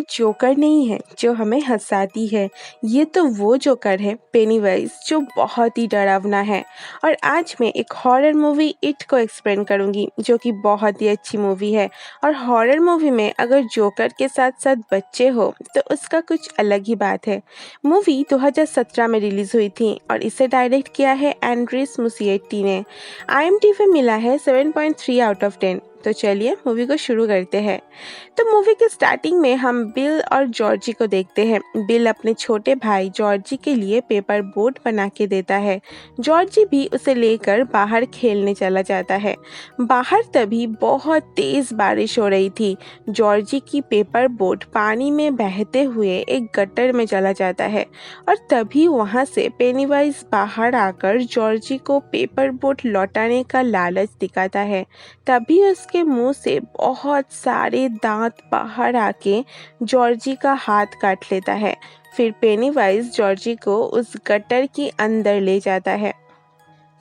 Joker नहीं है जो हमें हंसाती है, ये तो वो जोकर है पेनीवाइज जो बहुत ही डरावना है। और आज मैं एक हॉरर मूवी इट को एक्सप्लेन करूँगी जो कि बहुत ही अच्छी मूवी है। और हॉरर मूवी में अगर जोकर के साथ साथ बच्चे हो तो उसका कुछ अलग ही बात है। मूवी 2017 में रिलीज़ हुई थी और इसे डायरेक्ट किया है एंड्रेस मुसिएट्टी ने। IMDb मिला है 7.3 आउट ऑफ 10। तो चलिए मूवी को शुरू करते हैं। तो मूवी के स्टार्टिंग में हम बिल और जॉर्जी को देखते हैं। बिल अपने छोटे भाई जॉर्जी के लिए पेपर बोट बना के देता है। जॉर्जी भी उसे लेकर बाहर खेलने चला जाता है। बाहर तभी बहुत तेज बारिश हो रही थी। जॉर्जी की पेपर बोट पानी में बहते हुए एक गटर में चला जाता है और तभी वहां से पेनीवाइज बाहर आकर जॉर्जी को पेपर बोट लौटाने का लालच दिखाता है। तभी उसके मुंह से बहुत सारे दांत बाहर आके जॉर्जी का हाथ काट लेता है। फिर पेनीवाइज जॉर्जी को उस गटर के अंदर ले जाता है।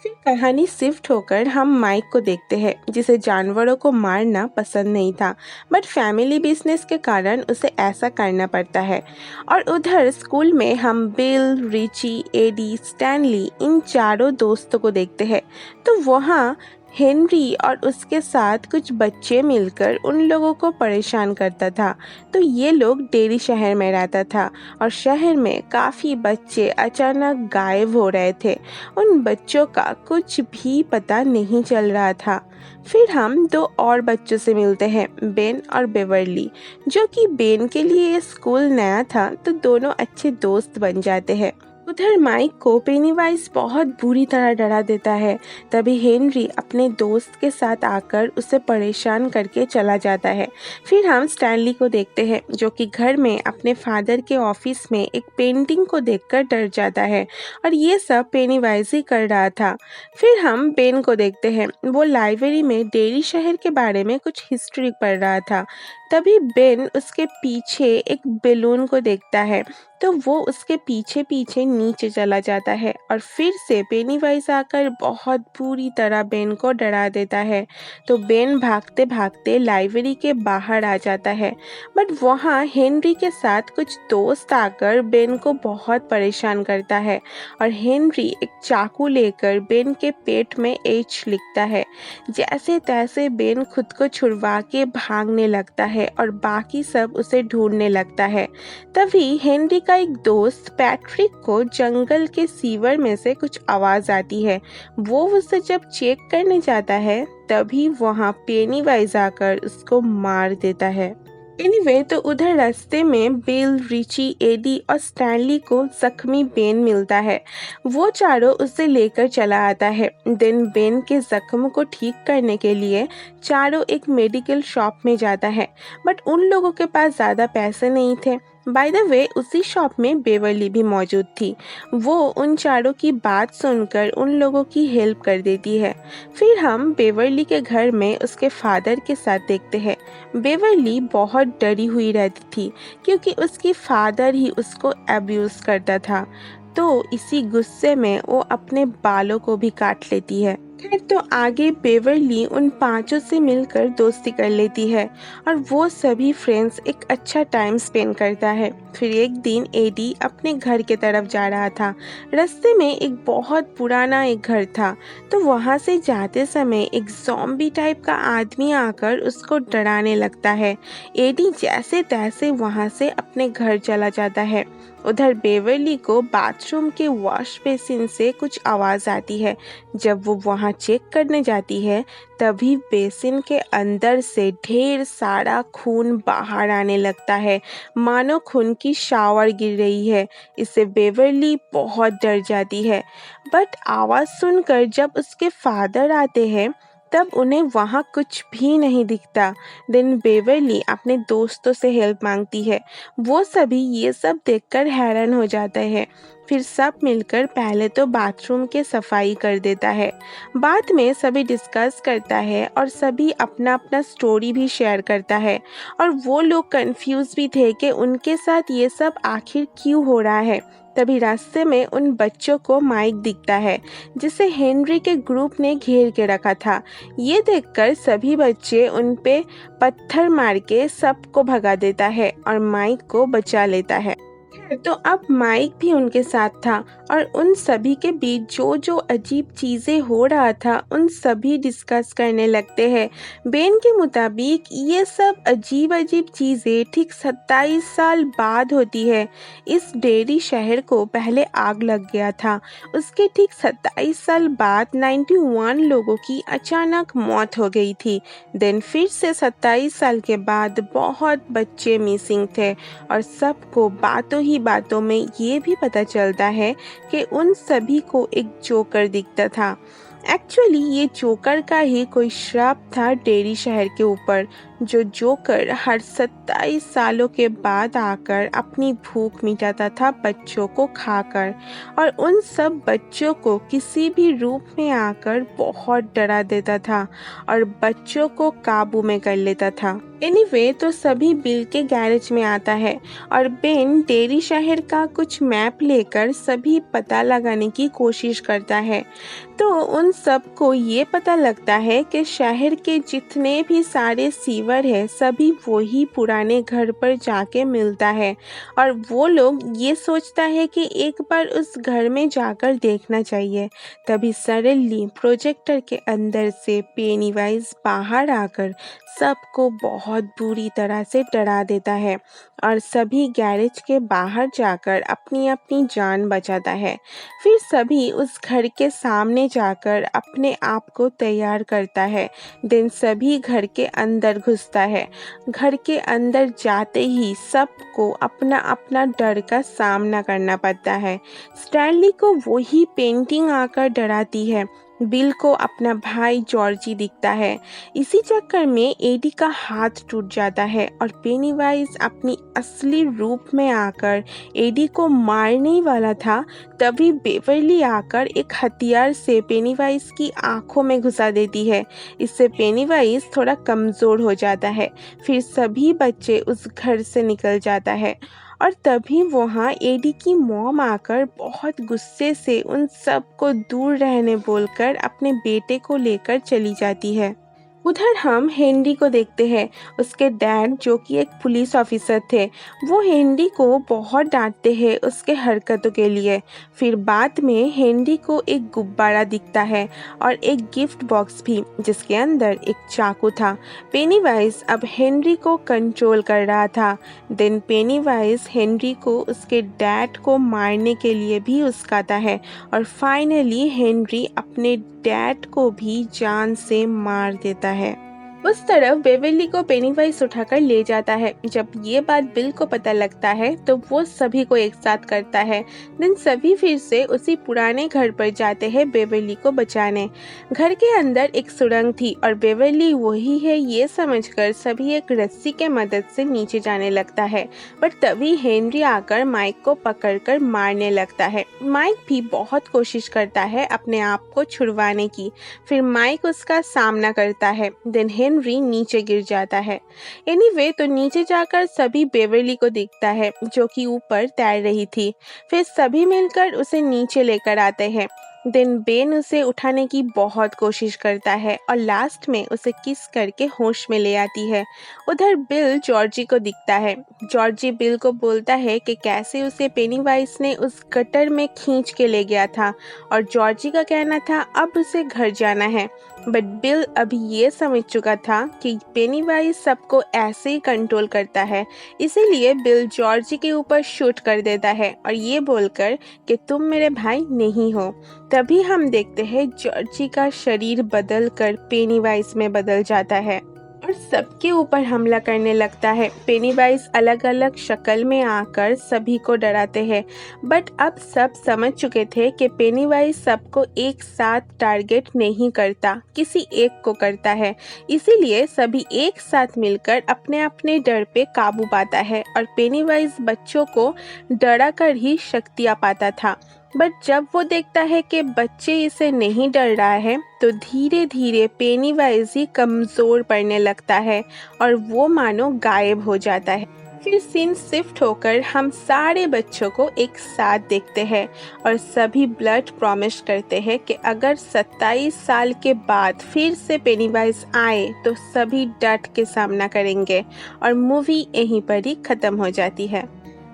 फिर कहानी शिफ्ट होकर हम माइक को देखते हैं जिसे जानवरों को मारना पसंद नहीं था, बट फैमिली बिजनेस के कारण उसे ऐसा करना पड़ता है। और उधर स्कूल में हम बिल, रिची, एडी, स्टैनली इन चारों दोस्तों को देखते हैं। तो वहाँ हेनरी और उसके साथ कुछ बच्चे मिलकर उन लोगों को परेशान करता था। तो ये लोग डेरी शहर में रहता था और शहर में काफ़ी बच्चे अचानक गायब हो रहे थे। उन बच्चों का कुछ भी पता नहीं चल रहा था। फिर हम दो और बच्चों से मिलते हैं, बेन और बेवर्ली। जो कि बेन के लिए ये स्कूल नया था तो दोनों अच्छे दोस्त बन जाते हैं। उधर माइक को पेनीवाइज बहुत बुरी तरह डरा देता है। तभी हेनरी अपने दोस्त के साथ आकर उसे परेशान करके चला जाता है। फिर हम स्टैनली को देखते हैं जो कि घर में अपने फादर के ऑफिस में एक पेंटिंग को देखकर डर जाता है और ये सब पेनीवाइज ही कर रहा था। फिर हम बेन को देखते हैं, वो लाइब्रेरी में डेरी शहर के बारे में कुछ हिस्ट्री पढ़ रहा था। तभी बेन उसके पीछे एक बैलून को देखता है तो वो उसके पीछे पीछे नीचे चला जाता है और फिर से पेनीवाइज आकर बहुत बुरी तरह बेन को डरा देता है। तो बेन भागते भागते लाइब्रेरी के बाहर आ जाता है, बट वहाँ हेनरी के साथ कुछ दोस्त आकर बेन को बहुत परेशान करता है और हेनरी एक चाकू लेकर बेन के पेट में एच लिखता है। जैसे तैसे बेन खुद को छुड़वा के भागने लगता है और बाकी सब उसे ढूंढने लगता है। तभी हेनरी का एक दोस्त पैट्रिक को जंगल के सीवर में से कुछ आवाज आती है। वो उसे जब चेक करने जाता है तभी वहाँ पेनीवाइज आकर उसको मार देता है। एनीवे तो उधर रास्ते में बिल, रिची, एडी और स्टैनली को जख्मी बेन मिलता है। वो चारों उसे लेकर चला आता है। देन बेन के जख्म को ठीक करने के लिए चारों एक मेडिकल शॉप में जाता है, बट उन लोगों के पास ज़्यादा पैसे नहीं थे। बाय द वे उसी शॉप में बेवर्ली भी मौजूद थी। वो उन चारों की बात सुनकर उन लोगों की हेल्प कर देती है। फिर हम बेवर्ली के घर में उसके फादर के साथ देखते हैं। बेवर्ली बहुत डरी हुई रहती थी क्योंकि उसकी फादर ही उसको अब्यूज़ करता था। तो इसी गुस्से में वो अपने बालों को भी काट लेती है। खैर तो आगे बेवर्ली उन पांचों से मिलकर दोस्ती कर लेती है और वो सभी फ्रेंड्स एक अच्छा टाइम स्पेंड करता है। फिर एक दिन एडी अपने घर के तरफ जा रहा था। रास्ते में एक बहुत पुराना एक घर था, तो वहाँ से जाते समय एक ज़ॉम्बी टाइप का आदमी आकर उसको डराने लगता है। एडी जैसे तैसे वहाँ से अपने घर चला जाता है। उधर बेवर्ली को बाथरूम के वॉश बेसिन से कुछ आवाज़ आती है। जब वो वहाँ चेक करने जाती है तभी बेसिन के अंदर से ढेर सारा खून बाहर आने लगता है, मानो खून की शावर गिर रही है। इससे बेवर्ली बहुत डर जाती है, बट आवाज़ सुनकर जब उसके फादर आते हैं तब उन्हें वहाँ कुछ भी नहीं दिखता। देन बेवर्ली अपने दोस्तों से हेल्प मांगती है। वो सभी ये सब देखकर हैरान हो जाते हैं। फिर सब मिलकर पहले तो बाथरूम के सफाई कर देता है। बाद में सभी डिस्कस करता है और सभी अपना अपना स्टोरी भी शेयर करता है। और वो लोग कंफ्यूज भी थे कि उनके साथ ये सब आखिर क्यों हो रहा है। तभी रास्ते में उन बच्चों को माइक दिखता है जिसे हेनरी के ग्रुप ने घेर के रखा था। ये देखकर सभी बच्चे उन पे पत्थर मार के सबको भगा देता है और माइक को बचा लेता है। तो अब माइक भी उनके साथ था और उन सभी के बीच जो जो अजीब चीजें हो रहा था उन सभी डिस्कस करने लगते हैं। बेन के मुताबिक ये सब अजीब अजीब चीजें ठीक 27 साल बाद होती है। इस डेयरी शहर को पहले आग लग गया था। उसके ठीक 27 साल बाद 91 लोगों की अचानक मौत हो गई थी। देन फिर से 27 साल के बाद बहुत बच्चे मिसिंग थे और सबको बातों ही बातों में ये भी पता चलता है कि उन सभी को एक जोकर दिखता था। एक्चुअली ये जोकर का ही कोई श्राप था डेरी शहर के ऊपर। जो जोकर हर 27 सालों के बाद आकर अपनी भूख मिटाता था बच्चों को खाकर और उन सब बच्चों को किसी भी रूप में आकर बहुत डरा देता था और बच्चों को काबू में कर लेता था। एनीवे तो सभी बिल के गैरेज में आता है और बेन डेरी शहर का कुछ मैप लेकर सभी पता लगाने की कोशिश करता है। तो उन सबको ये पता लगता है कि शहर के जितने भी सारे सीवर है सभी वही पुराने घर पर जाके मिलता है और वो लोग ये सोचता है कि एक बार उस घर में जाकर देखना चाहिए। तभी सडनली प्रोजेक्टर के अंदर से पेनीवाइज बाहर आकर सबको बहुत बुरी तरह से डरा देता है और सभी गैरेज के बाहर जाकर अपनी अपनी जान बचाता है। फिर सभी उस घर के सामने जाकर अपने आप को तैयार करता है। देन सभी घर के अंदर घुसता है। घर के अंदर जाते ही सबको अपना अपना डर का सामना करना पड़ता है। स्टैनली को वही पेंटिंग आकर डराती है। बिल को अपना भाई जॉर्जी दिखता है। इसी चक्कर में एडी का हाथ टूट जाता है और पेनीवाइज अपनी असली रूप में आकर एडी को मारने ही वाला था। तभी बेवरली आकर एक हथियार से पेनीवाइज की आंखों में घुसा देती है। इससे पेनीवाइज थोड़ा कमज़ोर हो जाता है। फिर सभी बच्चे उस घर से निकल जाता है और तभी वहाँ एडी की मॉम आकर बहुत गुस्से से उन सब को दूर रहने बोलकर अपने बेटे को लेकर चली जाती है। उधर हम हेनरी को देखते हैं। उसके डैड जो कि एक पुलिस ऑफिसर थे वो हेनरी को बहुत डांटते हैं उसके हरकतों के लिए। फिर बाद में हेनरी को एक गुब्बारा दिखता है और एक गिफ्ट बॉक्स भी जिसके अंदर एक चाकू था। पेनीवाइज अब हेनरी को कंट्रोल कर रहा था। देन पेनीवाइज हेनरी को उसके डैड को मारने के लिए भी उस्काता है और फाइनली हेनरी अपने डैड को भी जान से मार देता है। उस तरफ बेवरली को पेनीवाइज उठाकर ले जाता है। जब ये बात बिल को पता लगता है तो वो सभी को एक साथ करता है। देन सभी फिर से उसी पुराने घर पर जाते हैं बेवरली को बचाने। घर के अंदर एक सुरंग थी और बेवरली वही है ये समझकर सभी एक रस्सी के मदद से नीचे जाने लगता है। पर तभी हेनरी आकर माइक को पकड़कर मारने लगता है। माइक भी बहुत कोशिश करता है अपने आप को छुड़वाने की। फिर माइक उसका सामना करता है। देन हेनरी नीचे गिर जाता है। एनीवे तो नीचे जाकर सभी बेवरली को दिखता है जो कि ऊपर तैर रही थी। फिर सभी मिलकर उसे नीचे लेकर आते हैं। देन बेन उसे उठाने की बहुत कोशिश करता है और लास्ट में उसे किस करके होश में ले आती है। उधर बिल जॉर्जी को दिखता है। जॉर्जी बिल को बोलता है कि कैसे उसे पेनीवाइज ने उस गटर में खींच के ले गया था और जॉर्जी का कहना था अब उसे घर जाना है। बट बिल अभी ये समझ चुका था कि पेनीवाइज सबको ऐसे ही कंट्रोल करता है। इसीलिए बिल जॉर्जी के ऊपर शूट कर देता है और ये बोलकर कि तुम मेरे भाई नहीं हो। तभी हम देखते हैं जॉर्जी का शरीर बदल कर पेनीवाइज में बदल जाता है और सबके ऊपर हमला करने लगता है। पेनीवाइज अलग अलग शक्ल में आकर सभी को डराते हैं। बट अब सब समझ चुके थे कि पेनीवाइज सबको एक साथ टारगेट नहीं करता, किसी एक को करता है। इसीलिए सभी एक साथ मिलकर अपने अपने डर पे काबू पाता है और पेनीवाइज बच्चों को डरा कर ही शक्तियाँ पाता था। बट जब वो देखता है कि बच्चे इसे नहीं डर रहा है तो धीरे धीरे पेनीवाइज ही कमज़ोर पड़ने लगता है और वो मानो गायब हो जाता है। फिर सीन शिफ्ट होकर हम सारे बच्चों को एक साथ देखते हैं और सभी ब्लड प्रॉमिस करते हैं कि अगर 27 साल के बाद फिर से पेनीवाइज आए तो सभी डट के सामना करेंगे और मूवी यहीं पर ही ख़त्म हो जाती है।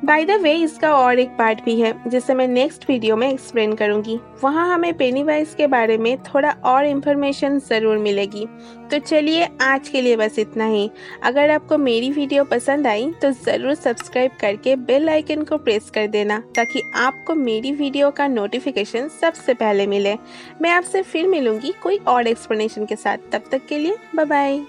बाय द वे इसका और एक पार्ट भी है जिसे मैं नेक्स्ट वीडियो में एक्सप्लेन करूंगी। वहाँ हमें पेनीवाइज के बारे में थोड़ा और इन्फॉर्मेशन ज़रूर मिलेगी। तो चलिए आज के लिए बस इतना ही। अगर आपको मेरी वीडियो पसंद आई तो ज़रूर सब्सक्राइब करके बेल आइकन को प्रेस कर देना ताकि आपको मेरी वीडियो का नोटिफिकेशन सबसे पहले मिले। मैं आपसे फिर मिलूंगी कोई और एक्सप्लेनेशन के साथ। तब तक के लिए बाय बाय।